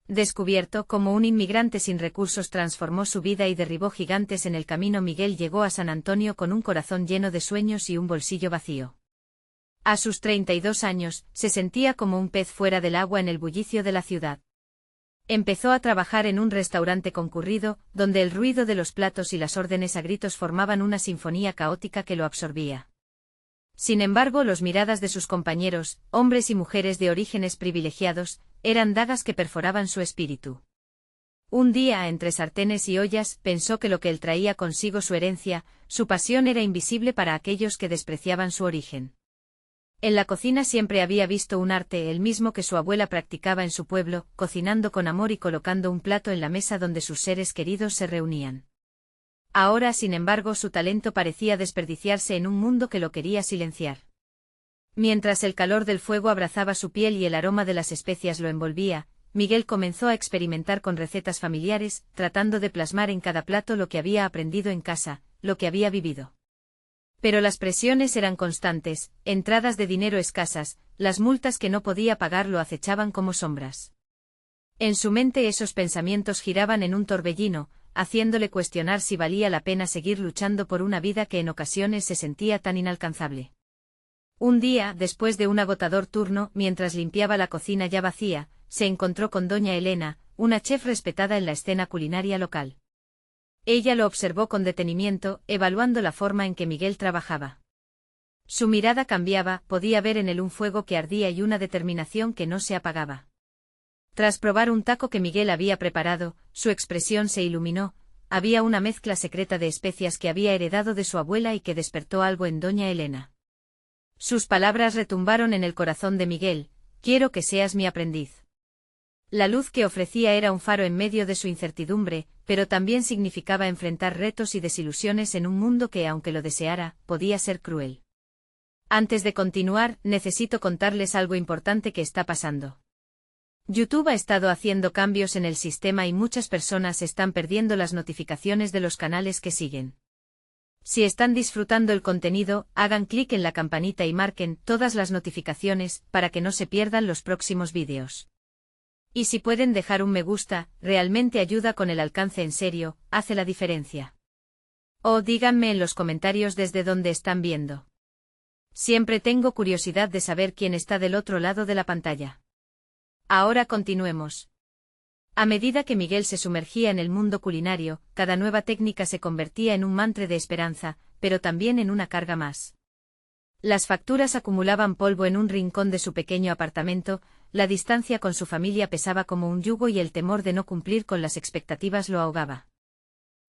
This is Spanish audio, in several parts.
Descubierto como un inmigrante sin recursos transformó su vida y derribó gigantes en el camino. Miguel llegó a San Antonio con un corazón lleno de sueños y un bolsillo vacío. A sus 32 años, se sentía como un pez fuera del agua en el bullicio de la ciudad. Empezó a trabajar en un restaurante concurrido, donde el ruido de los platos y las órdenes a gritos formaban una sinfonía caótica que lo absorbía. Sin embargo, las miradas de sus compañeros, hombres y mujeres de orígenes privilegiados, eran dagas que perforaban su espíritu. Un día, entre sartenes y ollas, pensó que lo que él traía consigo, su herencia, su pasión, era invisible para aquellos que despreciaban su origen. En la cocina siempre había visto un arte, el mismo que su abuela practicaba en su pueblo, cocinando con amor y colocando un plato en la mesa donde sus seres queridos se reunían. Ahora, sin embargo, su talento parecía desperdiciarse en un mundo que lo quería silenciar. Mientras el calor del fuego abrazaba su piel y el aroma de las especias lo envolvía, Miguel comenzó a experimentar con recetas familiares, tratando de plasmar en cada plato lo que había aprendido en casa, lo que había vivido. Pero las presiones eran constantes, entradas de dinero escasas, las multas que no podía pagar lo acechaban como sombras. En su mente esos pensamientos giraban en un torbellino, haciéndole cuestionar si valía la pena seguir luchando por una vida que en ocasiones se sentía tan inalcanzable. Un día, después de un agotador turno, mientras limpiaba la cocina ya vacía, se encontró con doña Elena, una chef respetada en la escena culinaria local. Ella lo observó con detenimiento, evaluando la forma en que Miguel trabajaba. Su mirada cambiaba, podía ver en él un fuego que ardía y una determinación que no se apagaba. Tras probar un taco que Miguel había preparado, su expresión se iluminó. Había una mezcla secreta de especias que había heredado de su abuela y que despertó algo en doña Elena. Sus palabras retumbaron en el corazón de Miguel: quiero que seas mi aprendiz. La luz que ofrecía era un faro en medio de su incertidumbre, pero también significaba enfrentar retos y desilusiones en un mundo que, aunque lo deseara, podía ser cruel. Antes de continuar, necesito contarles algo importante que está pasando. YouTube ha estado haciendo cambios en el sistema y muchas personas están perdiendo las notificaciones de los canales que siguen. Si están disfrutando el contenido, hagan clic en la campanita y marquen todas las notificaciones para que no se pierdan los próximos vídeos. Y si pueden dejar un me gusta, realmente ayuda con el alcance, en serio, hace la diferencia. O díganme en los comentarios desde dónde están viendo. Siempre tengo curiosidad de saber quién está del otro lado de la pantalla. Ahora continuemos. A medida que Miguel se sumergía en el mundo culinario, cada nueva técnica se convertía en un mantra de esperanza, pero también en una carga más. Las facturas acumulaban polvo en un rincón de su pequeño apartamento, la distancia con su familia pesaba como un yugo y el temor de no cumplir con las expectativas lo ahogaba.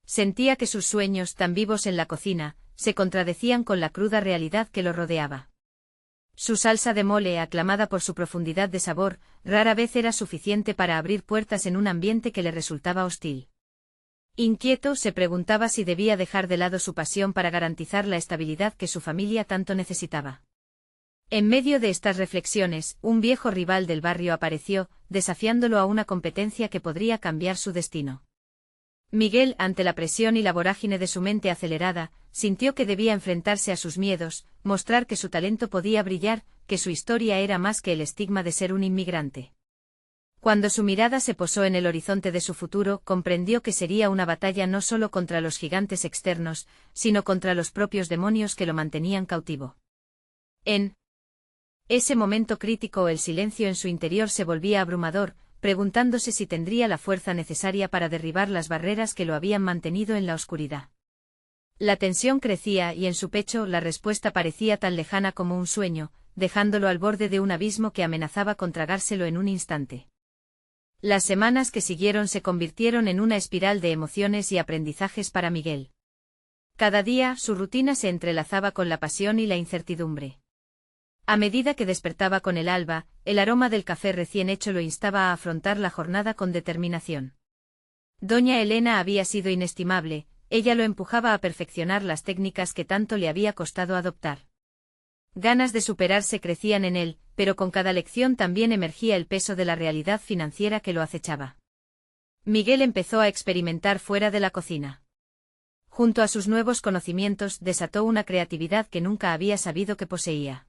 Sentía que sus sueños, tan vivos en la cocina, se contradecían con la cruda realidad que lo rodeaba. Su salsa de mole, aclamada por su profundidad de sabor, rara vez era suficiente para abrir puertas en un ambiente que le resultaba hostil. Inquieto, se preguntaba si debía dejar de lado su pasión para garantizar la estabilidad que su familia tanto necesitaba. En medio de estas reflexiones, un viejo rival del barrio apareció, desafiándolo a una competencia que podría cambiar su destino. Miguel, ante la presión y la vorágine de su mente acelerada, sintió que debía enfrentarse a sus miedos, mostrar que su talento podía brillar, que su historia era más que el estigma de ser un inmigrante. Cuando su mirada se posó en el horizonte de su futuro, comprendió que sería una batalla no solo contra los gigantes externos, sino contra los propios demonios que lo mantenían cautivo. En ese momento crítico, el silencio en su interior se volvía abrumador, preguntándose si tendría la fuerza necesaria para derribar las barreras que lo habían mantenido en la oscuridad. La tensión crecía y en su pecho la respuesta parecía tan lejana como un sueño, dejándolo al borde de un abismo que amenazaba con tragárselo en un instante. Las semanas que siguieron se convirtieron en una espiral de emociones y aprendizajes para Miguel. Cada día, su rutina se entrelazaba con la pasión y la incertidumbre. A medida que despertaba con el alba, el aroma del café recién hecho lo instaba a afrontar la jornada con determinación. Doña Elena había sido inestimable, ella lo empujaba a perfeccionar las técnicas que tanto le había costado adoptar. Ganas de superarse crecían en él, pero con cada lección también emergía el peso de la realidad financiera que lo acechaba. Miguel empezó a experimentar fuera de la cocina. Junto a sus nuevos conocimientos, desató una creatividad que nunca había sabido que poseía.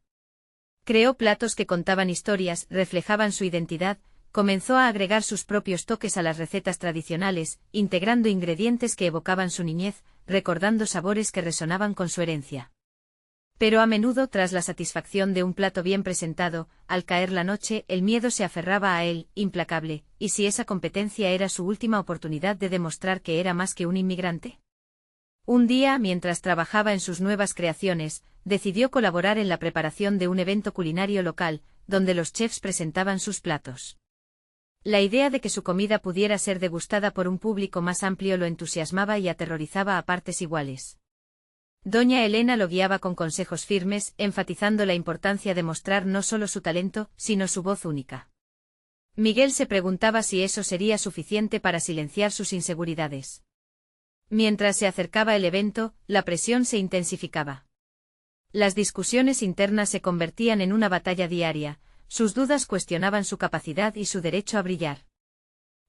Creó platos que contaban historias, reflejaban su identidad, comenzó a agregar sus propios toques a las recetas tradicionales, integrando ingredientes que evocaban su niñez, recordando sabores que resonaban con su herencia. Pero a menudo, tras la satisfacción de un plato bien presentado, al caer la noche, el miedo se aferraba a él, implacable, ¿y si esa competencia era su última oportunidad de demostrar que era más que un inmigrante? Un día, mientras trabajaba en sus nuevas creaciones, decidió colaborar en la preparación de un evento culinario local, donde los chefs presentaban sus platos. La idea de que su comida pudiera ser degustada por un público más amplio lo entusiasmaba y aterrorizaba a partes iguales. Doña Elena lo guiaba con consejos firmes, enfatizando la importancia de mostrar no solo su talento, sino su voz única. Miguel se preguntaba si eso sería suficiente para silenciar sus inseguridades. Mientras se acercaba el evento, la presión se intensificaba. Las discusiones internas se convertían en una batalla diaria, sus dudas cuestionaban su capacidad y su derecho a brillar.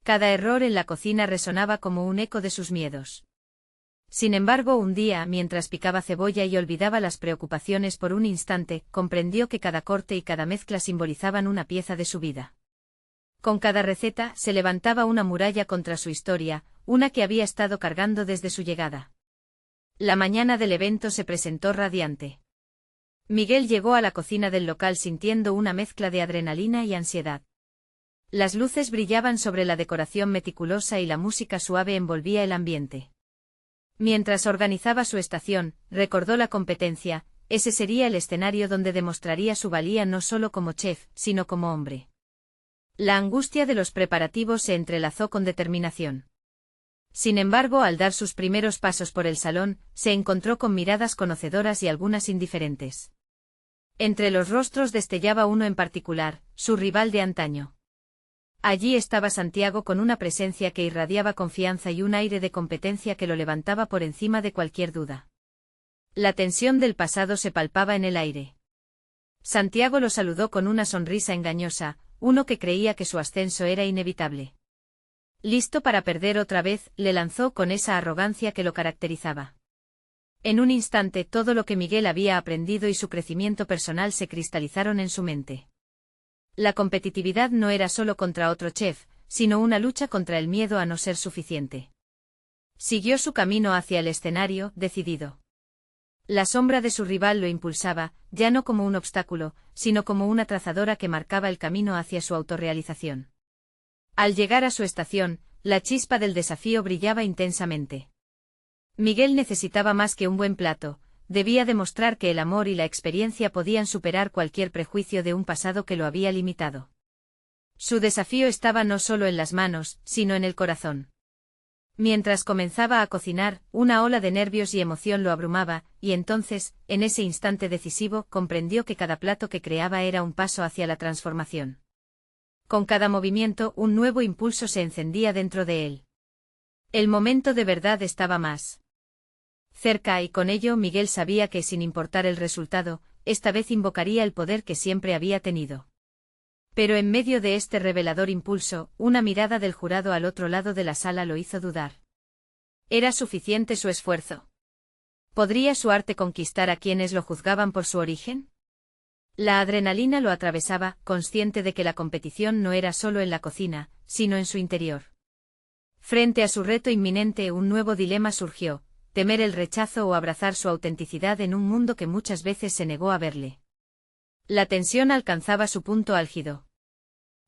Cada error en la cocina resonaba como un eco de sus miedos. Sin embargo, un día, mientras picaba cebolla y olvidaba las preocupaciones por un instante, comprendió que cada corte y cada mezcla simbolizaban una pieza de su vida. Con cada receta, se levantaba una muralla contra su historia, una que había estado cargando desde su llegada. La mañana del evento se presentó radiante. Miguel llegó a la cocina del local sintiendo una mezcla de adrenalina y ansiedad. Las luces brillaban sobre la decoración meticulosa y la música suave envolvía el ambiente. Mientras organizaba su estación, recordó la competencia, ese sería el escenario donde demostraría su valía no solo como chef, sino como hombre. La angustia de los preparativos se entrelazó con determinación. Sin embargo, al dar sus primeros pasos por el salón, se encontró con miradas conocedoras y algunas indiferentes. Entre los rostros destellaba uno en particular, su rival de antaño. Allí estaba Santiago con una presencia que irradiaba confianza y un aire de competencia que lo levantaba por encima de cualquier duda. La tensión del pasado se palpaba en el aire. Santiago lo saludó con una sonrisa engañosa, uno que creía que su ascenso era inevitable. Listo para perder otra vez, le lanzó con esa arrogancia que lo caracterizaba. En un instante todo lo que Miguel había aprendido y su crecimiento personal se cristalizaron en su mente. La competitividad no era solo contra otro chef, sino una lucha contra el miedo a no ser suficiente. Siguió su camino hacia el escenario, decidido. La sombra de su rival lo impulsaba, ya no como un obstáculo, sino como una trazadora que marcaba el camino hacia su autorrealización. Al llegar a su estación, la chispa del desafío brillaba intensamente. Miguel necesitaba más que un buen plato, debía demostrar que el amor y la experiencia podían superar cualquier prejuicio de un pasado que lo había limitado. Su desafío estaba no solo en las manos, sino en el corazón. Mientras comenzaba a cocinar, una ola de nervios y emoción lo abrumaba, y entonces, en ese instante decisivo, comprendió que cada plato que creaba era un paso hacia la transformación. Con cada movimiento, un nuevo impulso se encendía dentro de él. El momento de verdad estaba más cerca y con ello Miguel sabía que, sin importar el resultado, esta vez invocaría el poder que siempre había tenido. Pero en medio de este revelador impulso, una mirada del jurado al otro lado de la sala lo hizo dudar. ¿Era suficiente su esfuerzo? ¿Podría su arte conquistar a quienes lo juzgaban por su origen? La adrenalina lo atravesaba, consciente de que la competición no era solo en la cocina, sino en su interior. Frente a su reto inminente, un nuevo dilema surgió: temer el rechazo o abrazar su autenticidad en un mundo que muchas veces se negó a verle. La tensión alcanzaba su punto álgido.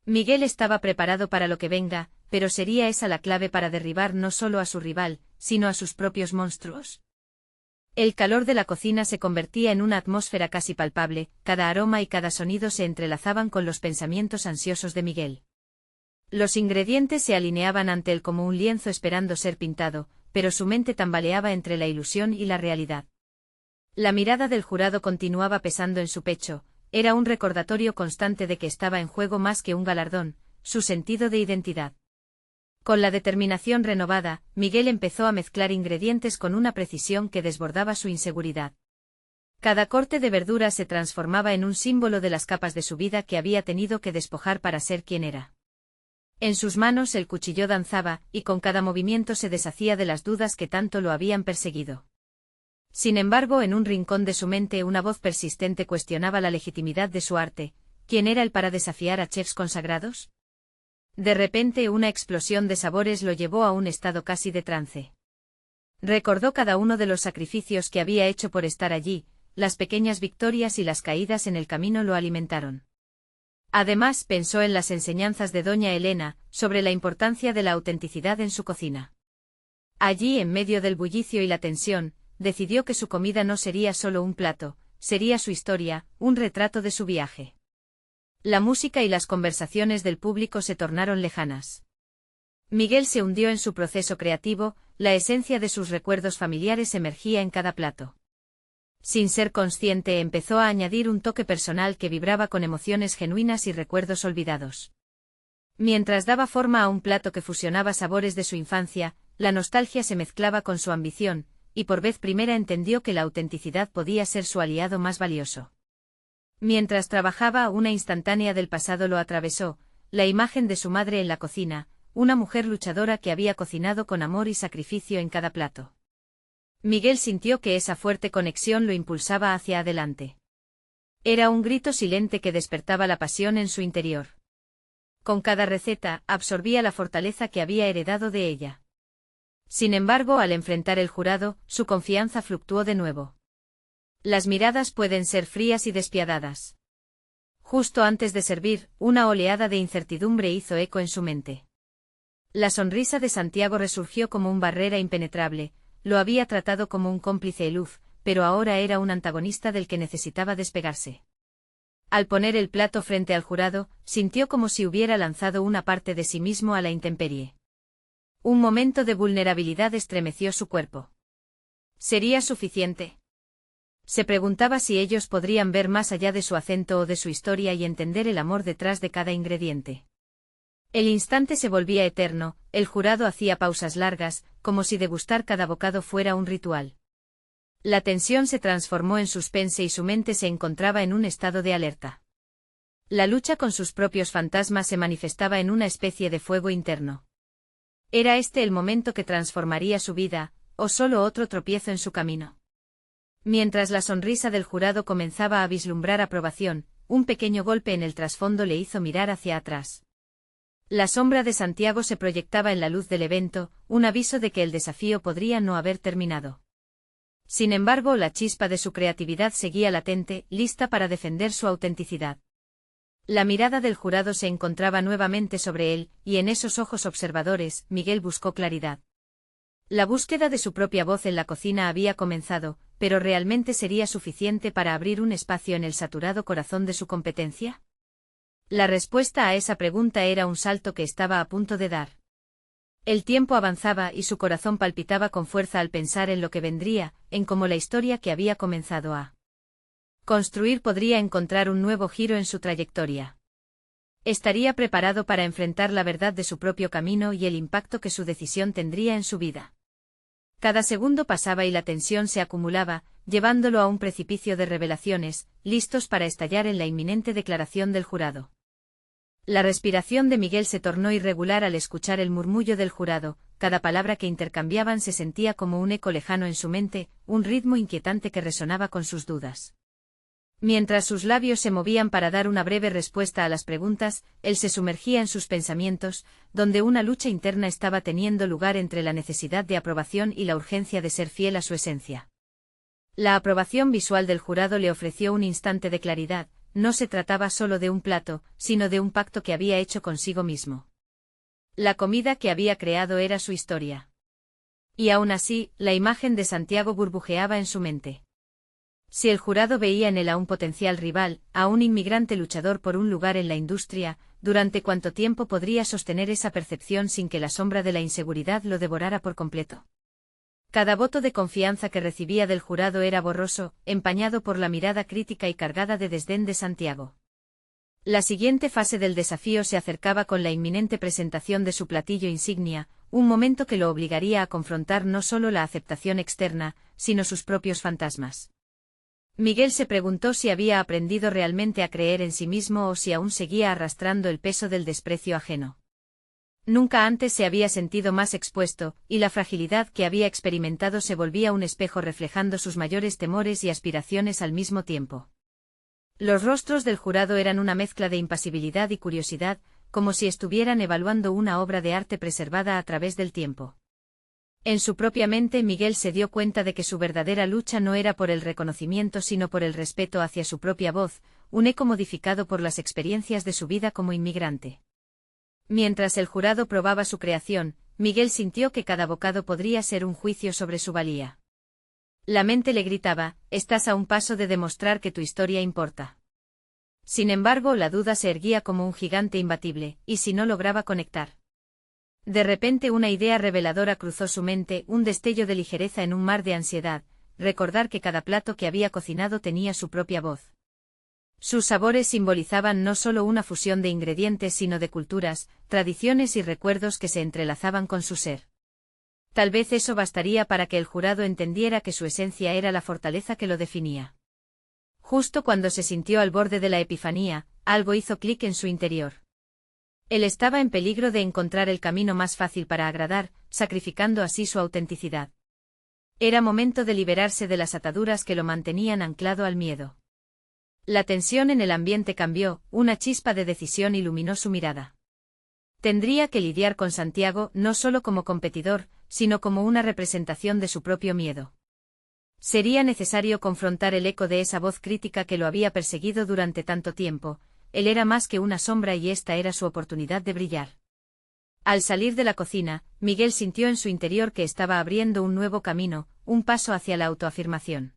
Miguel estaba preparado para lo que venga, pero ¿sería esa la clave para derribar no solo a su rival, sino a sus propios monstruos? El calor de la cocina se convertía en una atmósfera casi palpable, cada aroma y cada sonido se entrelazaban con los pensamientos ansiosos de Miguel. Los ingredientes se alineaban ante él como un lienzo esperando ser pintado, pero su mente tambaleaba entre la ilusión y la realidad. La mirada del jurado continuaba pesando en su pecho, era un recordatorio constante de que estaba en juego más que un galardón, su sentido de identidad. Con la determinación renovada, Miguel empezó a mezclar ingredientes con una precisión que desbordaba su inseguridad. Cada corte de verdura se transformaba en un símbolo de las capas de su vida que había tenido que despojar para ser quien era. En sus manos el cuchillo danzaba, y con cada movimiento se deshacía de las dudas que tanto lo habían perseguido. Sin embargo, en un rincón de su mente una voz persistente cuestionaba la legitimidad de su arte. ¿Quién era él para desafiar a chefs consagrados? De repente una explosión de sabores lo llevó a un estado casi de trance. Recordó cada uno de los sacrificios que había hecho por estar allí, las pequeñas victorias y las caídas en el camino lo alimentaron. Además pensó en las enseñanzas de doña Elena, sobre la importancia de la autenticidad en su cocina. Allí, en medio del bullicio y la tensión, decidió que su comida no sería solo un plato, sería su historia, un retrato de su viaje. La música y las conversaciones del público se tornaron lejanas. Miguel se hundió en su proceso creativo, la esencia de sus recuerdos familiares emergía en cada plato. Sin ser consciente empezó a añadir un toque personal que vibraba con emociones genuinas y recuerdos olvidados. Mientras daba forma a un plato que fusionaba sabores de su infancia, la nostalgia se mezclaba con su ambición, y por vez primera entendió que la autenticidad podía ser su aliado más valioso. Mientras trabajaba, una instantánea del pasado lo atravesó, la imagen de su madre en la cocina, una mujer luchadora que había cocinado con amor y sacrificio en cada plato. Miguel sintió que esa fuerte conexión lo impulsaba hacia adelante. Era un grito silente que despertaba la pasión en su interior. Con cada receta, absorbía la fortaleza que había heredado de ella. Sin embargo, al enfrentar el jurado, su confianza fluctuó de nuevo. Las miradas pueden ser frías y despiadadas. Justo antes de servir, una oleada de incertidumbre hizo eco en su mente. La sonrisa de Santiago resurgió como una barrera impenetrable, lo había tratado como un cómplice eluf, pero ahora era un antagonista del que necesitaba despegarse. Al poner el plato frente al jurado, sintió como si hubiera lanzado una parte de sí mismo a la intemperie. Un momento de vulnerabilidad estremeció su cuerpo. ¿Sería suficiente? Se preguntaba si ellos podrían ver más allá de su acento o de su historia y entender el amor detrás de cada ingrediente. El instante se volvía eterno, el jurado hacía pausas largas, como si degustar cada bocado fuera un ritual. La tensión se transformó en suspense y su mente se encontraba en un estado de alerta. La lucha con sus propios fantasmas se manifestaba en una especie de fuego interno. ¿Era este el momento que transformaría su vida, o solo otro tropiezo en su camino? Mientras la sonrisa del jurado comenzaba a vislumbrar aprobación, un pequeño golpe en el trasfondo le hizo mirar hacia atrás. La sombra de Santiago se proyectaba en la luz del evento, un aviso de que el desafío podría no haber terminado. Sin embargo, la chispa de su creatividad seguía latente, lista para defender su autenticidad. La mirada del jurado se encontraba nuevamente sobre él, y en esos ojos observadores, Miguel buscó claridad. La búsqueda de su propia voz en la cocina había comenzado, pero ¿realmente sería suficiente para abrir un espacio en el saturado corazón de su competencia? La respuesta a esa pregunta era un salto que estaba a punto de dar. El tiempo avanzaba y su corazón palpitaba con fuerza al pensar en lo que vendría, en cómo la historia que había comenzado a construir podría encontrar un nuevo giro en su trayectoria. Estaría preparado para enfrentar la verdad de su propio camino y el impacto que su decisión tendría en su vida. Cada segundo pasaba y la tensión se acumulaba, llevándolo a un precipicio de revelaciones, listos para estallar en la inminente declaración del jurado. La respiración de Miguel se tornó irregular al escuchar el murmullo del jurado, cada palabra que intercambiaban se sentía como un eco lejano en su mente, un ritmo inquietante que resonaba con sus dudas. Mientras sus labios se movían para dar una breve respuesta a las preguntas, él se sumergía en sus pensamientos, donde una lucha interna estaba teniendo lugar entre la necesidad de aprobación y la urgencia de ser fiel a su esencia. La aprobación visual del jurado le ofreció un instante de claridad, no se trataba solo de un plato, sino de un pacto que había hecho consigo mismo. La comida que había creado era su historia. Y aún así, la imagen de Santiago burbujeaba en su mente. Si el jurado veía en él a un potencial rival, a un inmigrante luchador por un lugar en la industria, ¿durante cuánto tiempo podría sostener esa percepción sin que la sombra de la inseguridad lo devorara por completo? Cada voto de confianza que recibía del jurado era borroso, empañado por la mirada crítica y cargada de desdén de Santiago. La siguiente fase del desafío se acercaba con la inminente presentación de su platillo insignia, un momento que lo obligaría a confrontar no solo la aceptación externa, sino sus propios fantasmas. Miguel se preguntó si había aprendido realmente a creer en sí mismo o si aún seguía arrastrando el peso del desprecio ajeno. Nunca antes se había sentido más expuesto, y la fragilidad que había experimentado se volvía un espejo reflejando sus mayores temores y aspiraciones al mismo tiempo. Los rostros del jurado eran una mezcla de impasibilidad y curiosidad, como si estuvieran evaluando una obra de arte preservada a través del tiempo. En su propia mente Miguel se dio cuenta de que su verdadera lucha no era por el reconocimiento sino por el respeto hacia su propia voz, un eco modificado por las experiencias de su vida como inmigrante. Mientras el jurado probaba su creación, Miguel sintió que cada bocado podría ser un juicio sobre su valía. La mente le gritaba, estás a un paso de demostrar que tu historia importa. Sin embargo, la duda se erguía como un gigante imbatible, ¿y si no lograba conectar? De repente una idea reveladora cruzó su mente, un destello de ligereza en un mar de ansiedad, recordar que cada plato que había cocinado tenía su propia voz. Sus sabores simbolizaban no solo una fusión de ingredientes sino de culturas, tradiciones y recuerdos que se entrelazaban con su ser. Tal vez eso bastaría para que el jurado entendiera que su esencia era la fortaleza que lo definía. Justo cuando se sintió al borde de la epifanía, algo hizo clic en su interior. Él estaba en peligro de encontrar el camino más fácil para agradar, sacrificando así su autenticidad. Era momento de liberarse de las ataduras que lo mantenían anclado al miedo. La tensión en el ambiente cambió, una chispa de decisión iluminó su mirada. Tendría que lidiar con Santiago no solo como competidor, sino como una representación de su propio miedo. Sería necesario confrontar el eco de esa voz crítica que lo había perseguido durante tanto tiempo. Él era más que una sombra y esta era su oportunidad de brillar. Al salir de la cocina, Miguel sintió en su interior que estaba abriendo un nuevo camino, un paso hacia la autoafirmación.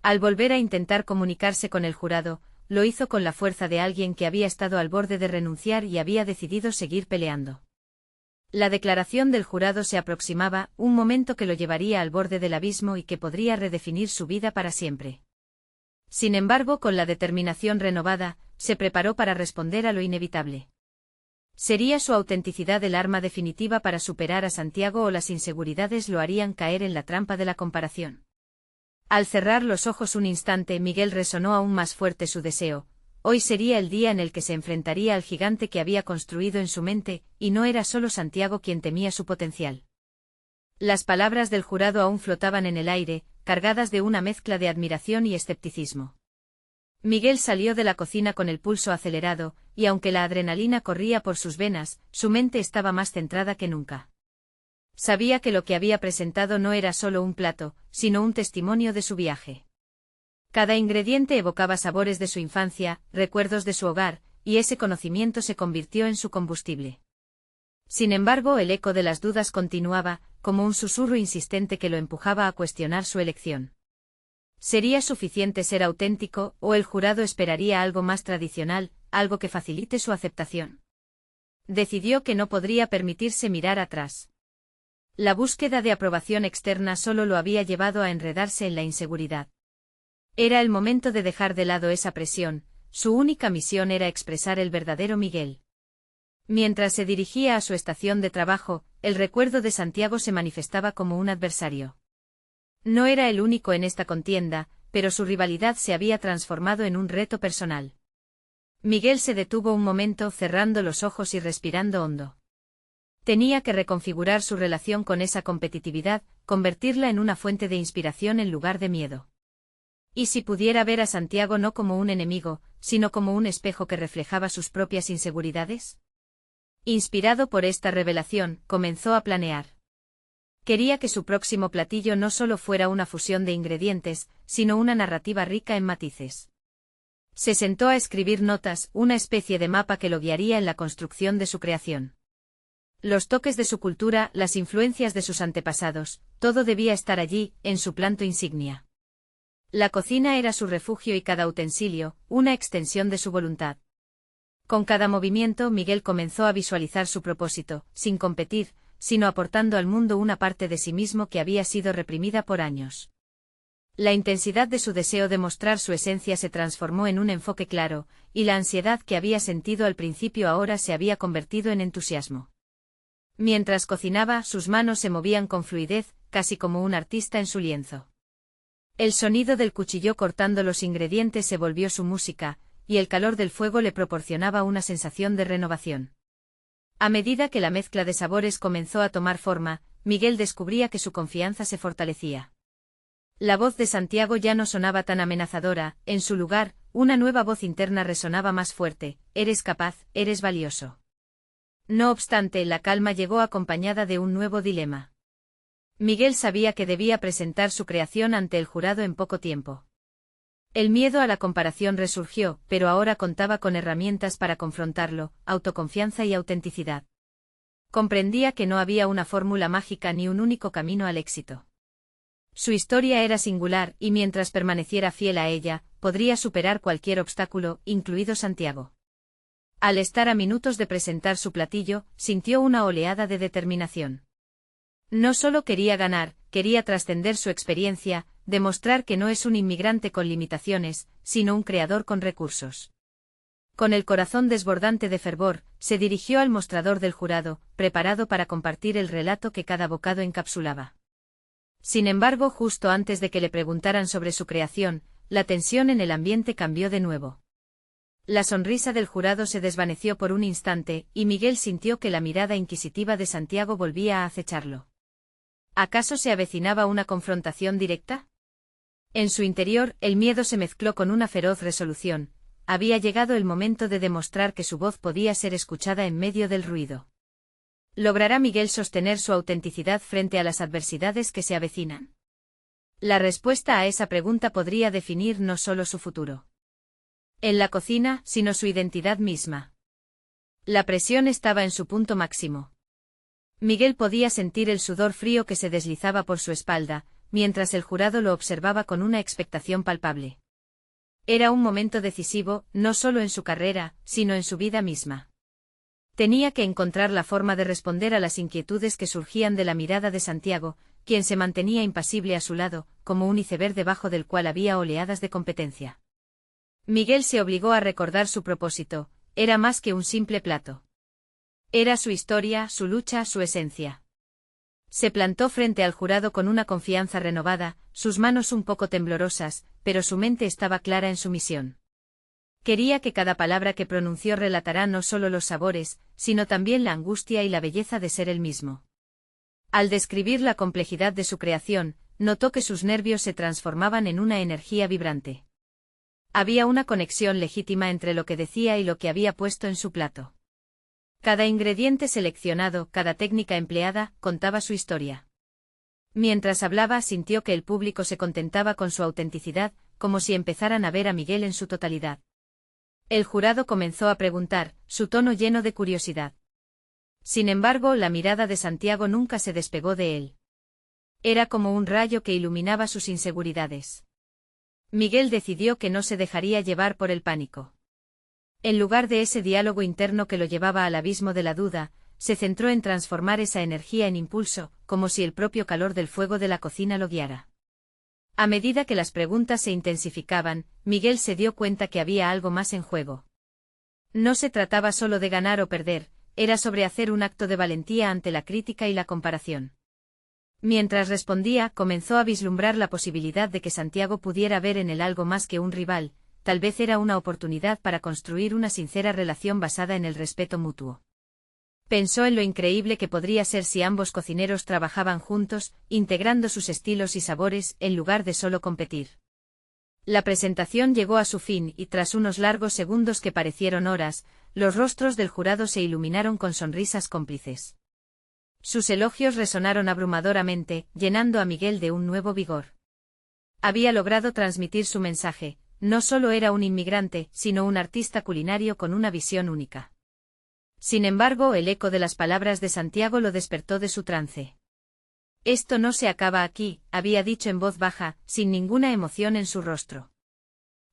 Al volver a intentar comunicarse con el jurado, lo hizo con la fuerza de alguien que había estado al borde de renunciar y había decidido seguir peleando. La declaración del jurado se aproximaba, un momento que lo llevaría al borde del abismo y que podría redefinir su vida para siempre. Sin embargo, con la determinación renovada, se preparó para responder a lo inevitable. ¿Sería su autenticidad el arma definitiva para superar a Santiago o las inseguridades lo harían caer en la trampa de la comparación? Al cerrar los ojos un instante, Miguel resonó aún más fuerte su deseo. Hoy sería el día en el que se enfrentaría al gigante que había construido en su mente, y no era solo Santiago quien temía su potencial. Las palabras del jurado aún flotaban en el aire, cargadas de una mezcla de admiración y escepticismo. Miguel salió de la cocina con el pulso acelerado, y aunque la adrenalina corría por sus venas, su mente estaba más centrada que nunca. Sabía que lo que había presentado no era solo un plato, sino un testimonio de su viaje. Cada ingrediente evocaba sabores de su infancia, recuerdos de su hogar, y ese conocimiento se convirtió en su combustible. Sin embargo, el eco de las dudas continuaba, como un susurro insistente que lo empujaba a cuestionar su elección. ¿Sería suficiente ser auténtico, o el jurado esperaría algo más tradicional, algo que facilite su aceptación? Decidió que no podría permitirse mirar atrás. La búsqueda de aprobación externa solo lo había llevado a enredarse en la inseguridad. Era el momento de dejar de lado esa presión, su única misión era expresar el verdadero Miguel. Mientras se dirigía a su estación de trabajo, el recuerdo de Santiago se manifestaba como un adversario. No era el único en esta contienda, pero su rivalidad se había transformado en un reto personal. Miguel se detuvo un momento cerrando los ojos y respirando hondo. Tenía que reconfigurar su relación con esa competitividad, convertirla en una fuente de inspiración en lugar de miedo. ¿Y si pudiera ver a Santiago no como un enemigo, sino como un espejo que reflejaba sus propias inseguridades? Inspirado por esta revelación, comenzó a planear. Quería que su próximo platillo no solo fuera una fusión de ingredientes, sino una narrativa rica en matices. Se sentó a escribir notas, una especie de mapa que lo guiaría en la construcción de su creación. Los toques de su cultura, las influencias de sus antepasados, todo debía estar allí, en su plato insignia. La cocina era su refugio y cada utensilio, una extensión de su voluntad. Con cada movimiento Miguel comenzó a visualizar su propósito, sin competir, sino aportando al mundo una parte de sí mismo que había sido reprimida por años. La intensidad de su deseo de mostrar su esencia se transformó en un enfoque claro, y la ansiedad que había sentido al principio ahora se había convertido en entusiasmo. Mientras cocinaba, sus manos se movían con fluidez, casi como un artista en su lienzo. El sonido del cuchillo cortando los ingredientes se volvió su música, y el calor del fuego le proporcionaba una sensación de renovación. A medida que la mezcla de sabores comenzó a tomar forma, Miguel descubría que su confianza se fortalecía. La voz de Santiago ya no sonaba tan amenazadora, en su lugar, una nueva voz interna resonaba más fuerte: eres capaz, eres valioso. No obstante, la calma llegó acompañada de un nuevo dilema. Miguel sabía que debía presentar su creación ante el jurado en poco tiempo. El miedo a la comparación resurgió, pero ahora contaba con herramientas para confrontarlo: autoconfianza y autenticidad. Comprendía que no había una fórmula mágica ni un único camino al éxito. Su historia era singular, y mientras permaneciera fiel a ella, podría superar cualquier obstáculo, incluido Santiago. Al estar a minutos de presentar su platillo, sintió una oleada de determinación. No solo quería ganar, quería trascender su experiencia, demostrar que no es un inmigrante con limitaciones, sino un creador con recursos. Con el corazón desbordante de fervor, se dirigió al mostrador del jurado, preparado para compartir el relato que cada bocado encapsulaba. Sin embargo, justo antes de que le preguntaran sobre su creación, la tensión en el ambiente cambió de nuevo. La sonrisa del jurado se desvaneció por un instante, y Miguel sintió que la mirada inquisitiva de Santiago volvía a acecharlo. ¿Acaso se avecinaba una confrontación directa? En su interior, el miedo se mezcló con una feroz resolución. Había llegado el momento de demostrar que su voz podía ser escuchada en medio del ruido. ¿Logrará Miguel sostener su autenticidad frente a las adversidades que se avecinan? La respuesta a esa pregunta podría definir no solo su futuro en la cocina, sino su identidad misma. La presión estaba en su punto máximo. Miguel podía sentir el sudor frío que se deslizaba por su espalda, mientras el jurado lo observaba con una expectación palpable. Era un momento decisivo, no solo en su carrera, sino en su vida misma. Tenía que encontrar la forma de responder a las inquietudes que surgían de la mirada de Santiago, quien se mantenía impasible a su lado, como un iceberg debajo del cual había oleadas de competencia. Miguel se obligó a recordar su propósito: era más que un simple plato. Era su historia, su lucha, su esencia. Se plantó frente al jurado con una confianza renovada, sus manos un poco temblorosas, pero su mente estaba clara en su misión. Quería que cada palabra que pronunció relatara no solo los sabores, sino también la angustia y la belleza de ser él mismo. Al describir la complejidad de su creación, notó que sus nervios se transformaban en una energía vibrante. Había una conexión legítima entre lo que decía y lo que había puesto en su plato. Cada ingrediente seleccionado, cada técnica empleada, contaba su historia. Mientras hablaba, sintió que el público se contentaba con su autenticidad, como si empezaran a ver a Miguel en su totalidad. El jurado comenzó a preguntar, su tono lleno de curiosidad. Sin embargo, la mirada de Santiago nunca se despegó de él. Era como un rayo que iluminaba sus inseguridades. Miguel decidió que no se dejaría llevar por el pánico. En lugar de ese diálogo interno que lo llevaba al abismo de la duda, se centró en transformar esa energía en impulso, como si el propio calor del fuego de la cocina lo guiara. A medida que las preguntas se intensificaban, Miguel se dio cuenta que había algo más en juego. No se trataba solo de ganar o perder, era sobre hacer un acto de valentía ante la crítica y la comparación. Mientras respondía, comenzó a vislumbrar la posibilidad de que Santiago pudiera ver en él algo más que un rival. Tal vez era una oportunidad para construir una sincera relación basada en el respeto mutuo. Pensó en lo increíble que podría ser si ambos cocineros trabajaban juntos, integrando sus estilos y sabores, en lugar de solo competir. La presentación llegó a su fin y tras unos largos segundos que parecieron horas, los rostros del jurado se iluminaron con sonrisas cómplices. Sus elogios resonaron abrumadoramente, llenando a Miguel de un nuevo vigor. Había logrado transmitir su mensaje: no solo era un inmigrante, sino un artista culinario con una visión única. Sin embargo, el eco de las palabras de Santiago lo despertó de su trance. Esto no se acaba aquí, había dicho en voz baja, sin ninguna emoción en su rostro.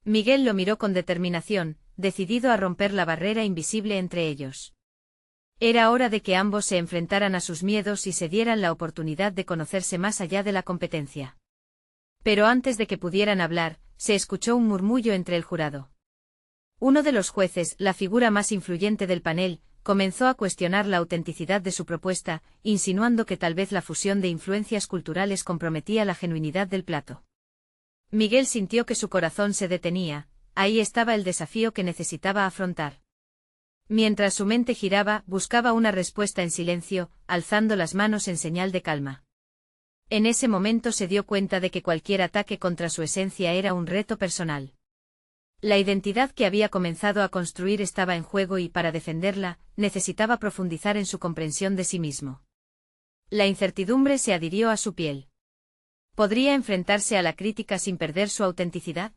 Miguel lo miró con determinación, decidido a romper la barrera invisible entre ellos. Era hora de que ambos se enfrentaran a sus miedos y se dieran la oportunidad de conocerse más allá de la competencia. Pero antes de que pudieran hablar, se escuchó un murmullo entre el jurado. Uno de los jueces, la figura más influyente del panel, comenzó a cuestionar la autenticidad de su propuesta, insinuando que tal vez la fusión de influencias culturales comprometía la genuinidad del plato. Miguel sintió que su corazón se detenía, ahí estaba el desafío que necesitaba afrontar. Mientras su mente giraba, buscaba una respuesta en silencio, alzando las manos en señal de calma. En ese momento se dio cuenta de que cualquier ataque contra su esencia era un reto personal. La identidad que había comenzado a construir estaba en juego y para defenderla, necesitaba profundizar en su comprensión de sí mismo. La incertidumbre se adhirió a su piel. ¿Podría enfrentarse a la crítica sin perder su autenticidad?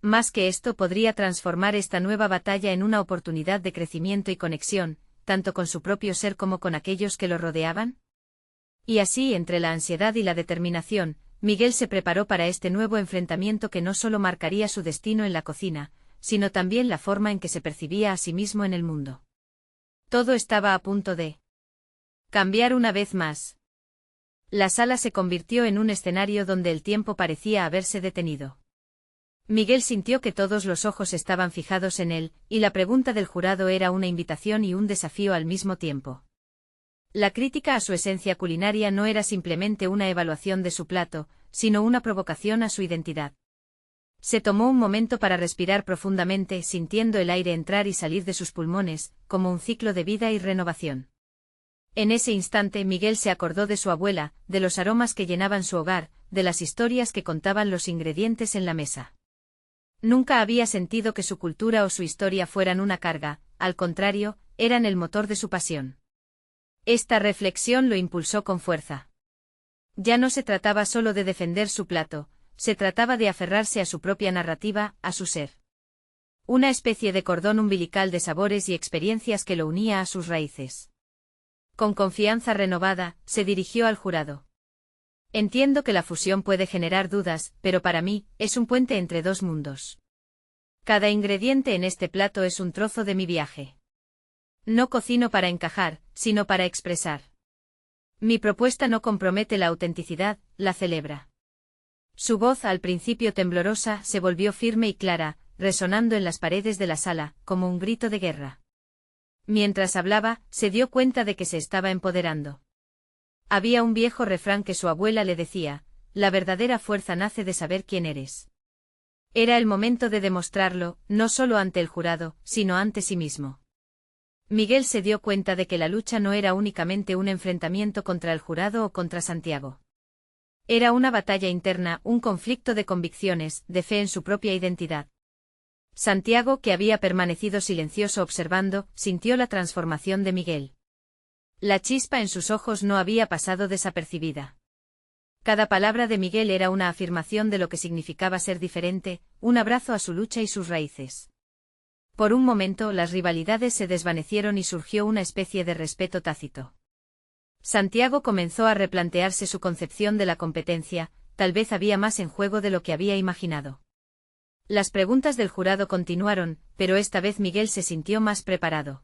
Más que esto, podría transformar esta nueva batalla en una oportunidad de crecimiento y conexión, tanto con su propio ser como con aquellos que lo rodeaban. Y así, entre la ansiedad y la determinación, Miguel se preparó para este nuevo enfrentamiento que no solo marcaría su destino en la cocina, sino también la forma en que se percibía a sí mismo en el mundo. Todo estaba a punto de cambiar una vez más. La sala se convirtió en un escenario donde el tiempo parecía haberse detenido. Miguel sintió que todos los ojos estaban fijados en él, y la pregunta del jurado era una invitación y un desafío al mismo tiempo. La crítica a su esencia culinaria no era simplemente una evaluación de su plato, sino una provocación a su identidad. Se tomó un momento para respirar profundamente, sintiendo el aire entrar y salir de sus pulmones, como un ciclo de vida y renovación. En ese instante Miguel se acordó de su abuela, de los aromas que llenaban su hogar, de las historias que contaban los ingredientes en la mesa. Nunca había sentido que su cultura o su historia fueran una carga, al contrario, eran el motor de su pasión. Esta reflexión lo impulsó con fuerza. Ya no se trataba solo de defender su plato, se trataba de aferrarse a su propia narrativa, a su ser. Una especie de cordón umbilical de sabores y experiencias que lo unía a sus raíces. Con confianza renovada, se dirigió al jurado. Entiendo que la fusión puede generar dudas, pero para mí, es un puente entre dos mundos. Cada ingrediente en este plato es un trozo de mi viaje. No cocino para encajar, sino para expresar. Mi propuesta no compromete la autenticidad, la celebra. Su voz, al principio temblorosa, se volvió firme y clara, resonando en las paredes de la sala, como un grito de guerra. Mientras hablaba, se dio cuenta de que se estaba empoderando. Había un viejo refrán que su abuela le decía: la verdadera fuerza nace de saber quién eres. Era el momento de demostrarlo, no solo ante el jurado, sino ante sí mismo. Miguel se dio cuenta de que la lucha no era únicamente un enfrentamiento contra el jurado o contra Santiago. Era una batalla interna, un conflicto de convicciones, de fe en su propia identidad. Santiago, que había permanecido silencioso observando, sintió la transformación de Miguel. La chispa en sus ojos no había pasado desapercibida. Cada palabra de Miguel era una afirmación de lo que significaba ser diferente, un abrazo a su lucha y sus raíces. Por un momento las rivalidades se desvanecieron y surgió una especie de respeto tácito. Santiago comenzó a replantearse su concepción de la competencia, tal vez había más en juego de lo que había imaginado. Las preguntas del jurado continuaron, pero esta vez Miguel se sintió más preparado.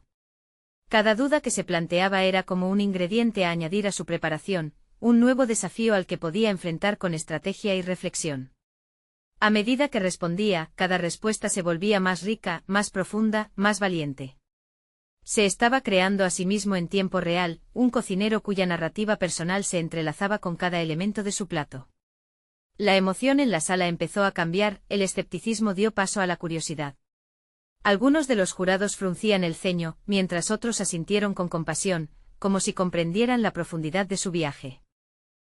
Cada duda que se planteaba era como un ingrediente a añadir a su preparación, un nuevo desafío al que podía enfrentar con estrategia y reflexión. A medida que respondía, cada respuesta se volvía más rica, más profunda, más valiente. Se estaba creando a sí mismo en tiempo real, un cocinero cuya narrativa personal se entrelazaba con cada elemento de su plato. La emoción en la sala empezó a cambiar, el escepticismo dio paso a la curiosidad. Algunos de los jurados fruncían el ceño, mientras otros asintieron con compasión, como si comprendieran la profundidad de su viaje.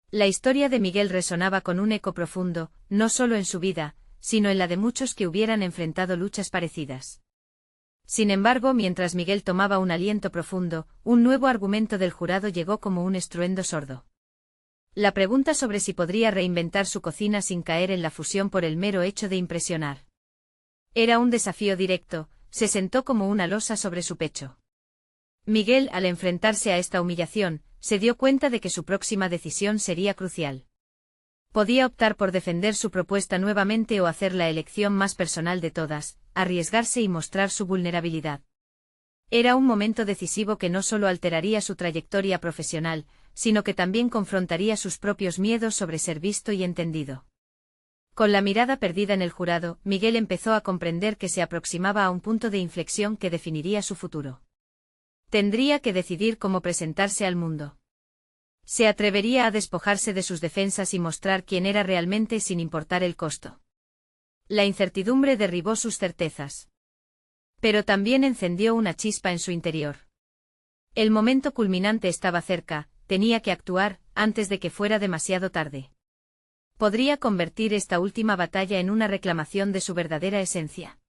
La historia de Miguel resonaba con un eco profundo, no solo en su vida, sino en la de muchos que hubieran enfrentado luchas parecidas. Sin embargo, mientras Miguel tomaba un aliento profundo, un nuevo argumento del jurado llegó como un estruendo sordo. La pregunta sobre si podría reinventar su cocina sin caer en la fusión por el mero hecho de impresionar. Era un desafío directo, se sentó como una losa sobre su pecho. Miguel, al enfrentarse a esta humillación, se dio cuenta de que su próxima decisión sería crucial. Podía optar por defender su propuesta nuevamente o hacer la elección más personal de todas, arriesgarse y mostrar su vulnerabilidad. Era un momento decisivo que no solo alteraría su trayectoria profesional, sino que también confrontaría sus propios miedos sobre ser visto y entendido. Con la mirada perdida en el jurado, Miguel empezó a comprender que se aproximaba a un punto de inflexión que definiría su futuro. Tendría que decidir cómo presentarse al mundo. Se atrevería a despojarse de sus defensas y mostrar quién era realmente sin importar el costo. La incertidumbre derribó sus certezas. Pero también encendió una chispa en su interior. El momento culminante estaba cerca, tenía que actuar, antes de que fuera demasiado tarde. Podría convertir esta última batalla en una reclamación de su verdadera esencia.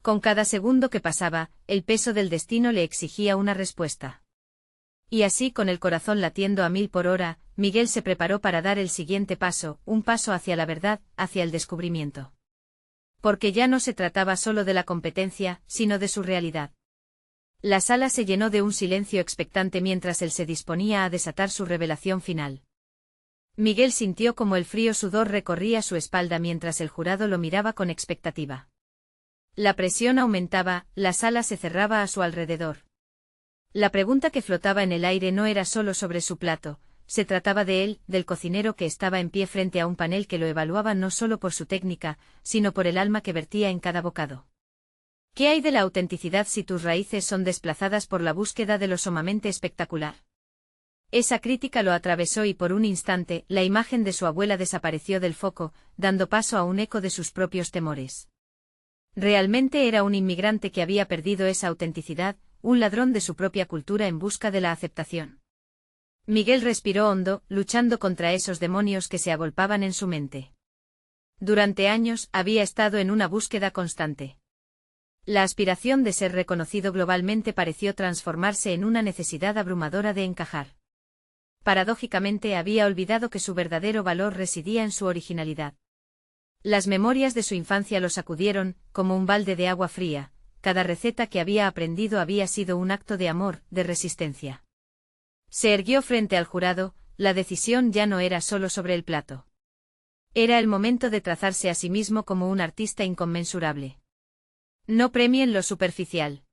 Con cada segundo que pasaba, el peso del destino le exigía una respuesta. Y así, con el corazón latiendo a 1000 por hora, Miguel se preparó para dar el siguiente paso, un paso hacia la verdad, hacia el descubrimiento. Porque ya no se trataba solo de la competencia, sino de su realidad. La sala se llenó de un silencio expectante mientras él se disponía a desatar su revelación final. Miguel sintió como el frío sudor recorría su espalda mientras el jurado lo miraba con expectativa. La presión aumentaba, la sala se cerraba a su alrededor. La pregunta que flotaba en el aire no era solo sobre su plato, se trataba de él, del cocinero que estaba en pie frente a un panel que lo evaluaba no solo por su técnica, sino por el alma que vertía en cada bocado. ¿Qué hay de la autenticidad si tus raíces son desplazadas por la búsqueda de lo sumamente espectacular? Esa crítica lo atravesó y por un instante, la imagen de su abuela desapareció del foco, dando paso a un eco de sus propios temores. Realmente era un inmigrante que había perdido esa autenticidad, un ladrón de su propia cultura en busca de la aceptación. Miguel respiró hondo, luchando contra esos demonios que se agolpaban en su mente. Durante años, había estado en una búsqueda constante. La aspiración de ser reconocido globalmente pareció transformarse en una necesidad abrumadora de encajar. Paradójicamente había olvidado que su verdadero valor residía en su originalidad. Las memorias de su infancia lo sacudieron, como un balde de agua fría, cada receta que había aprendido había sido un acto de amor, de resistencia. Se erguió frente al jurado, la decisión ya no era solo sobre el plato. Era el momento de trazarse a sí mismo como un artista inconmensurable. No premien lo superficial.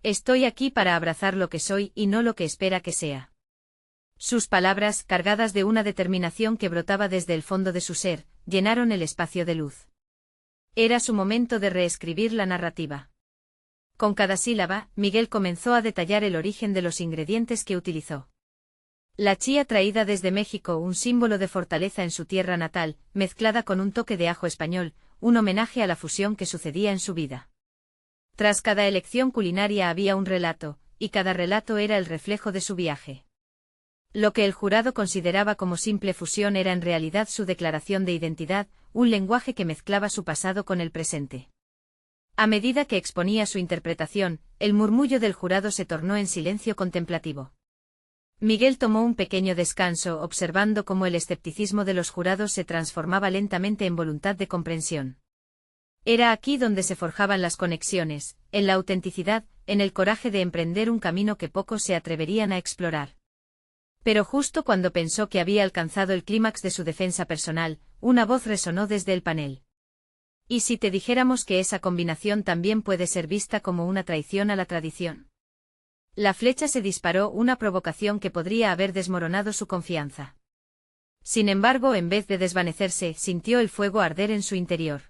Estoy aquí para abrazar lo que soy y no lo que espera que sea. Sus palabras, cargadas de una determinación que brotaba desde el fondo de su ser, llenaron el espacio de luz. Era su momento de reescribir la narrativa. Con cada sílaba, Miguel comenzó a detallar el origen de los ingredientes que utilizó. La chía traída desde México, un símbolo de fortaleza en su tierra natal, mezclada con un toque de ajo español, un homenaje a la fusión que sucedía en su vida. Tras cada elección culinaria había un relato, y cada relato era el reflejo de su viaje. Lo que el jurado consideraba como simple fusión era en realidad su declaración de identidad, un lenguaje que mezclaba su pasado con el presente. A medida que exponía su interpretación, el murmullo del jurado se tornó en silencio contemplativo. Miguel tomó un pequeño descanso, observando cómo el escepticismo de los jurados se transformaba lentamente en voluntad de comprensión. Era aquí donde se forjaban las conexiones, en la autenticidad, en el coraje de emprender un camino que pocos se atreverían a explorar. Pero justo cuando pensó que había alcanzado el clímax de su defensa personal, una voz resonó desde el panel. ¿Y si te dijéramos que esa combinación también puede ser vista como una traición a la tradición? La flecha se disparó, una provocación que podría haber desmoronado su confianza. Sin embargo, en vez de desvanecerse, sintió el fuego arder en su interior.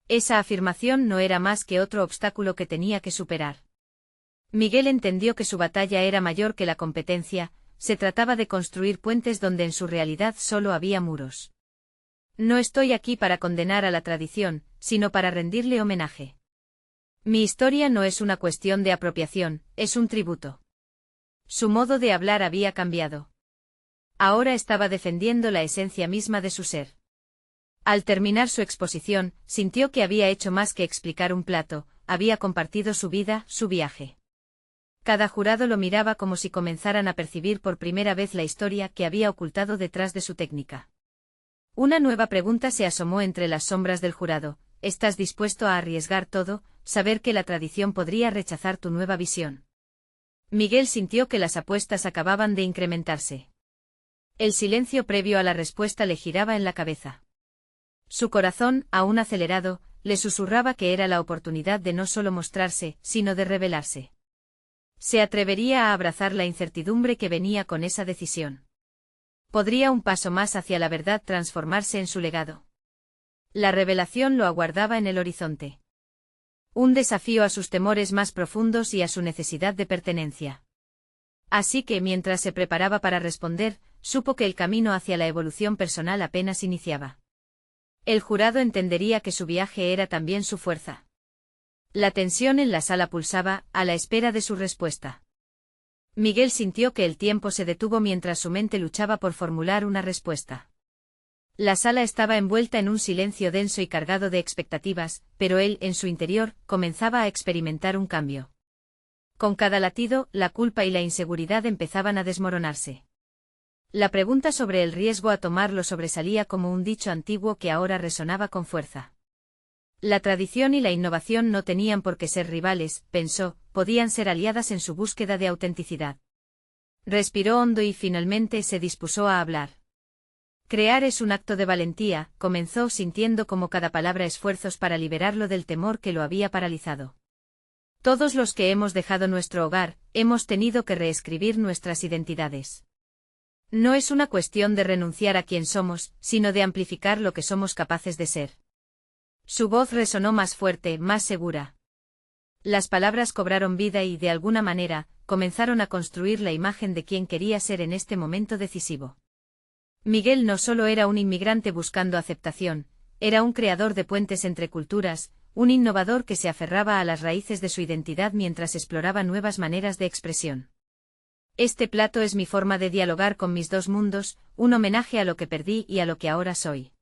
Esa afirmación no era más que otro obstáculo que tenía que superar. Miguel entendió que su batalla era mayor que la competencia. Se trataba de construir puentes donde en su realidad solo había muros. No estoy aquí para condenar a la tradición, sino para rendirle homenaje. Mi historia no es una cuestión de apropiación, es un tributo. Su modo de hablar había cambiado. Ahora estaba defendiendo la esencia misma de su ser. Al terminar su exposición, sintió que había hecho más que explicar un plato, había compartido su vida, su viaje. Cada jurado lo miraba como si comenzaran a percibir por primera vez la historia que había ocultado detrás de su técnica. Una nueva pregunta se asomó entre las sombras del jurado: ¿estás dispuesto a arriesgar todo, saber que la tradición podría rechazar tu nueva visión? Miguel sintió que las apuestas acababan de incrementarse. El silencio previo a la respuesta le giraba en la cabeza. Su corazón, aún acelerado, le susurraba que era la oportunidad de no solo mostrarse, sino de revelarse. ¿Se atrevería a abrazar la incertidumbre que venía con esa decisión? ¿Podría un paso más hacia la verdad transformarse en su legado? La revelación lo aguardaba en el horizonte. Un desafío a sus temores más profundos y a su necesidad de pertenencia. Así que mientras se preparaba para responder, supo que el camino hacia la evolución personal apenas iniciaba. El jurado entendería que su viaje era también su fuerza. La tensión en la sala pulsaba, a la espera de su respuesta. Miguel sintió que el tiempo se detuvo mientras su mente luchaba por formular una respuesta. La sala estaba envuelta en un silencio denso y cargado de expectativas, pero él, en su interior, comenzaba a experimentar un cambio. Con cada latido, la culpa y la inseguridad empezaban a desmoronarse. La pregunta sobre el riesgo a tomarlo sobresalía como un dicho antiguo que ahora resonaba con fuerza. La tradición y la innovación no tenían por qué ser rivales, pensó, podían ser aliadas en su búsqueda de autenticidad. Respiró hondo y finalmente se dispuso a hablar. Crear es un acto de valentía, comenzó sintiendo como cada palabra esfuerzos para liberarlo del temor que lo había paralizado. Todos los que hemos dejado nuestro hogar, hemos tenido que reescribir nuestras identidades. No es una cuestión de renunciar a quien somos, sino de amplificar lo que somos capaces de ser. Su voz resonó más fuerte, más segura. Las palabras cobraron vida y, de alguna manera, comenzaron a construir la imagen de quien quería ser en este momento decisivo. Miguel no solo era un inmigrante buscando aceptación, era un creador de puentes entre culturas, un innovador que se aferraba a las raíces de su identidad mientras exploraba nuevas maneras de expresión. Este plato es mi forma de dialogar con mis dos mundos, un homenaje a lo que perdí y a lo que ahora soy.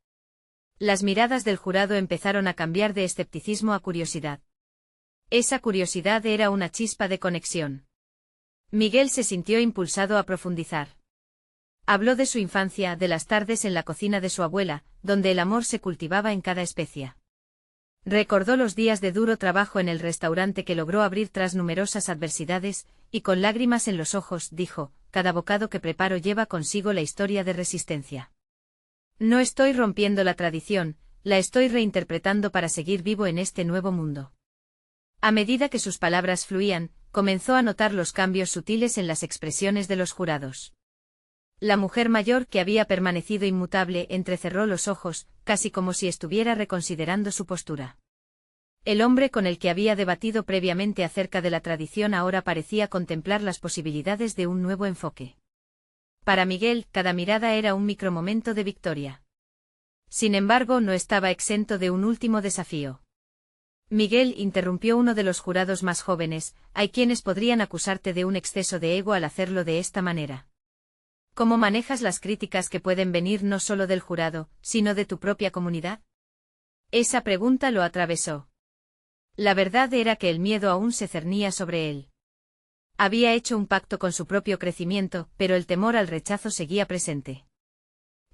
Las miradas del jurado empezaron a cambiar de escepticismo a curiosidad. Esa curiosidad era una chispa de conexión. Miguel se sintió impulsado a profundizar. Habló de su infancia, de las tardes en la cocina de su abuela, donde el amor se cultivaba en cada especia. Recordó los días de duro trabajo en el restaurante que logró abrir tras numerosas adversidades, y con lágrimas en los ojos, dijo, cada bocado que preparo lleva consigo la historia de resistencia. No estoy rompiendo la tradición, la estoy reinterpretando para seguir vivo en este nuevo mundo. A medida que sus palabras fluían, comenzó a notar los cambios sutiles en las expresiones de los jurados. La mujer mayor, que había permanecido inmutable, entrecerró los ojos, casi como si estuviera reconsiderando su postura. El hombre con el que había debatido previamente acerca de la tradición ahora parecía contemplar las posibilidades de un nuevo enfoque. Para Miguel, cada mirada era un micromomento de victoria. Sin embargo, no estaba exento de un último desafío. Miguel, interrumpió uno de los jurados más jóvenes, hay quienes podrían acusarte de un exceso de ego al hacerlo de esta manera. ¿Cómo manejas las críticas que pueden venir no solo del jurado, sino de tu propia comunidad? Esa pregunta lo atravesó. La verdad era que el miedo aún se cernía sobre él. Había hecho un pacto con su propio crecimiento, pero el temor al rechazo seguía presente.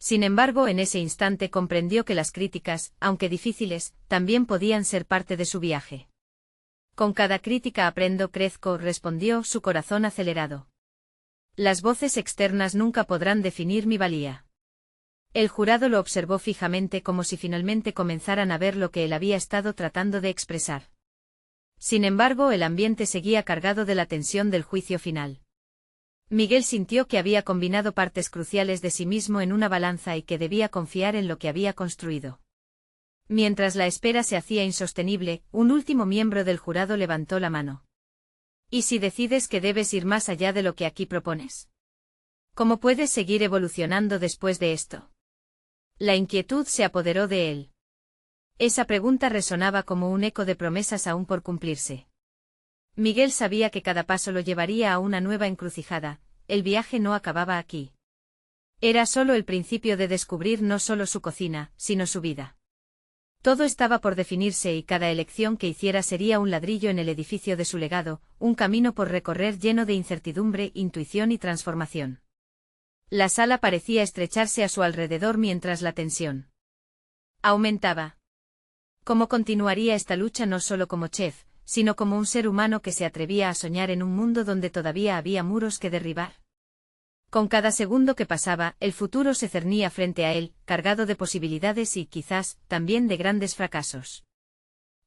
Sin embargo, en ese instante comprendió que las críticas, aunque difíciles, también podían ser parte de su viaje. Con cada crítica aprendo, crezco, respondió, su corazón acelerado. Las voces externas nunca podrán definir mi valía. El jurado lo observó fijamente como si finalmente comenzaran a ver lo que él había estado tratando de expresar. Sin embargo, el ambiente seguía cargado de la tensión del juicio final. Miguel sintió que había combinado partes cruciales de sí mismo en una balanza y que debía confiar en lo que había construido. Mientras la espera se hacía insostenible, un último miembro del jurado levantó la mano. ¿Y si decides que debes ir más allá de lo que aquí propones? ¿Cómo puedes seguir evolucionando después de esto? La inquietud se apoderó de él. Esa pregunta resonaba como un eco de promesas aún por cumplirse. Miguel sabía que cada paso lo llevaría a una nueva encrucijada, el viaje no acababa aquí. Era solo el principio de descubrir no solo su cocina, sino su vida. Todo estaba por definirse y cada elección que hiciera sería un ladrillo en el edificio de su legado, un camino por recorrer lleno de incertidumbre, intuición y transformación. La sala parecía estrecharse a su alrededor mientras la tensión aumentaba. ¿Cómo continuaría esta lucha no solo como chef, sino como un ser humano que se atrevía a soñar en un mundo donde todavía había muros que derribar? Con cada segundo que pasaba, el futuro se cernía frente a él, cargado de posibilidades y, quizás, también de grandes fracasos.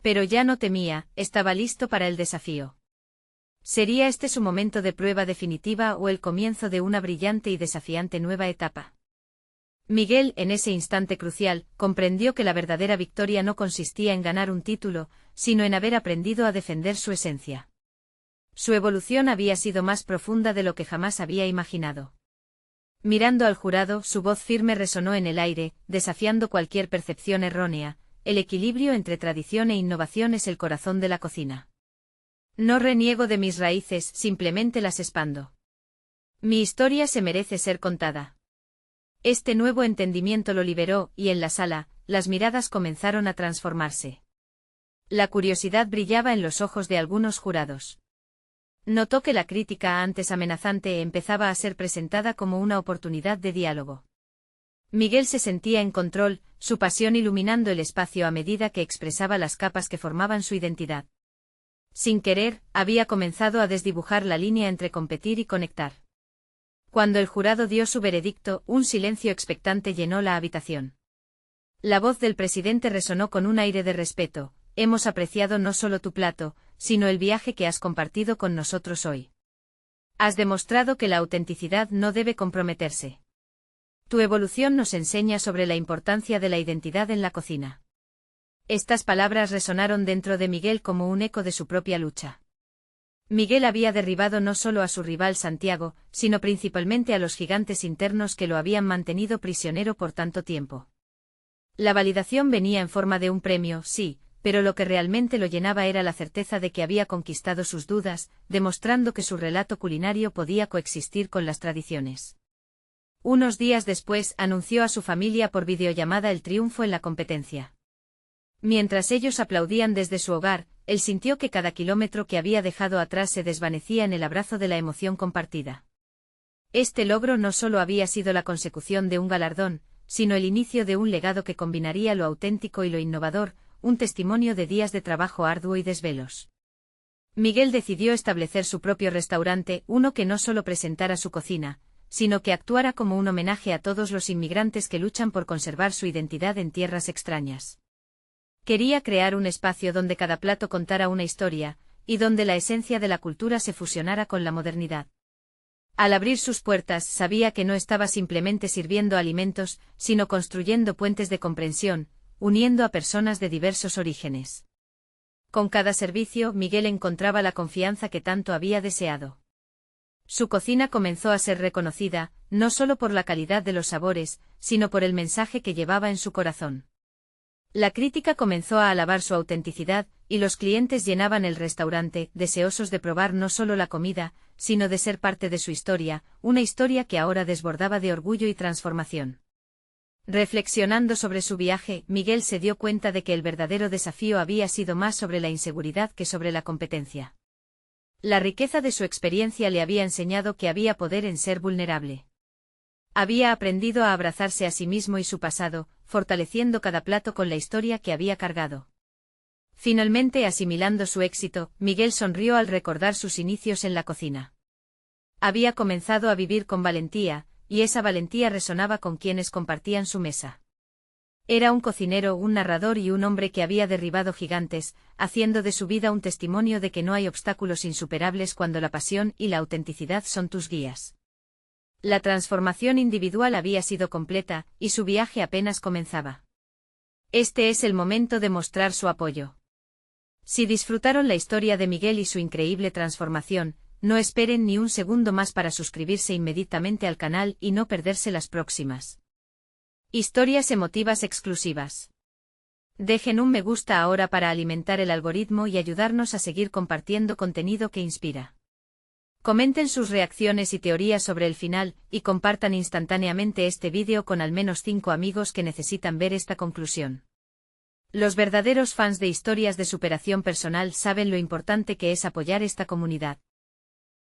Pero ya no temía, estaba listo para el desafío. ¿Sería este su momento de prueba definitiva o el comienzo de una brillante y desafiante nueva etapa? Miguel, en ese instante crucial, comprendió que la verdadera victoria no consistía en ganar un título, sino en haber aprendido a defender su esencia. Su evolución había sido más profunda de lo que jamás había imaginado. Mirando al jurado, su voz firme resonó en el aire, desafiando cualquier percepción errónea. El equilibrio entre tradición e innovación es el corazón de la cocina. No reniego de mis raíces, simplemente las expando. Mi historia se merece ser contada. Este nuevo entendimiento lo liberó, y en la sala, las miradas comenzaron a transformarse. La curiosidad brillaba en los ojos de algunos jurados. Notó que la crítica antes amenazante empezaba a ser presentada como una oportunidad de diálogo. Miguel se sentía en control, su pasión iluminando el espacio a medida que expresaba las capas que formaban su identidad. Sin querer, había comenzado a desdibujar la línea entre competir y conectar. Cuando el jurado dio su veredicto, un silencio expectante llenó la habitación. La voz del presidente resonó con un aire de respeto: hemos apreciado no solo tu plato, sino el viaje que has compartido con nosotros hoy. Has demostrado que la autenticidad no debe comprometerse. Tu evolución nos enseña sobre la importancia de la identidad en la cocina. Estas palabras resonaron dentro de Miguel como un eco de su propia lucha. Miguel había derribado no solo a su rival Santiago, sino principalmente a los gigantes internos que lo habían mantenido prisionero por tanto tiempo. La validación venía en forma de un premio, sí, pero lo que realmente lo llenaba era la certeza de que había conquistado sus dudas, demostrando que su relato culinario podía coexistir con las tradiciones. Unos días después anunció a su familia por videollamada el triunfo en la competencia. Mientras ellos aplaudían desde su hogar, él sintió que cada kilómetro que había dejado atrás se desvanecía en el abrazo de la emoción compartida. Este logro no solo había sido la consecución de un galardón, sino el inicio de un legado que combinaría lo auténtico y lo innovador, un testimonio de días de trabajo arduo y desvelos. Miguel decidió establecer su propio restaurante, uno que no solo presentara su cocina, sino que actuara como un homenaje a todos los inmigrantes que luchan por conservar su identidad en tierras extrañas. Quería crear un espacio donde cada plato contara una historia, y donde la esencia de la cultura se fusionara con la modernidad. Al abrir sus puertas sabía que no estaba simplemente sirviendo alimentos, sino construyendo puentes de comprensión, uniendo a personas de diversos orígenes. Con cada servicio, Miguel encontraba la confianza que tanto había deseado. Su cocina comenzó a ser reconocida, no solo por la calidad de los sabores, sino por el mensaje que llevaba en su corazón. La crítica comenzó a alabar su autenticidad, y los clientes llenaban el restaurante, deseosos de probar no solo la comida, sino de ser parte de su historia, una historia que ahora desbordaba de orgullo y transformación. Reflexionando sobre su viaje, Miguel se dio cuenta de que el verdadero desafío había sido más sobre la inseguridad que sobre la competencia. La riqueza de su experiencia le había enseñado que había poder en ser vulnerable. Había aprendido a abrazarse a sí mismo y su pasado, fortaleciendo cada plato con la historia que había cargado. Finalmente, asimilando su éxito, Miguel sonrió al recordar sus inicios en la cocina. Había comenzado a vivir con valentía, y esa valentía resonaba con quienes compartían su mesa. Era un cocinero, un narrador y un hombre que había derribado gigantes, haciendo de su vida un testimonio de que no hay obstáculos insuperables cuando la pasión y la autenticidad son tus guías. La transformación individual había sido completa, y su viaje apenas comenzaba. Este es el momento de mostrar su apoyo. Si disfrutaron la historia de Miguel y su increíble transformación, no esperen ni un segundo más para suscribirse inmediatamente al canal y no perderse las próximas historias emotivas exclusivas. Dejen un me gusta ahora para alimentar el algoritmo y ayudarnos a seguir compartiendo contenido que inspira. Comenten sus reacciones y teorías sobre el final, y compartan instantáneamente este vídeo con al menos 5 amigos que necesitan ver esta conclusión. Los verdaderos fans de historias de superación personal saben lo importante que es apoyar esta comunidad.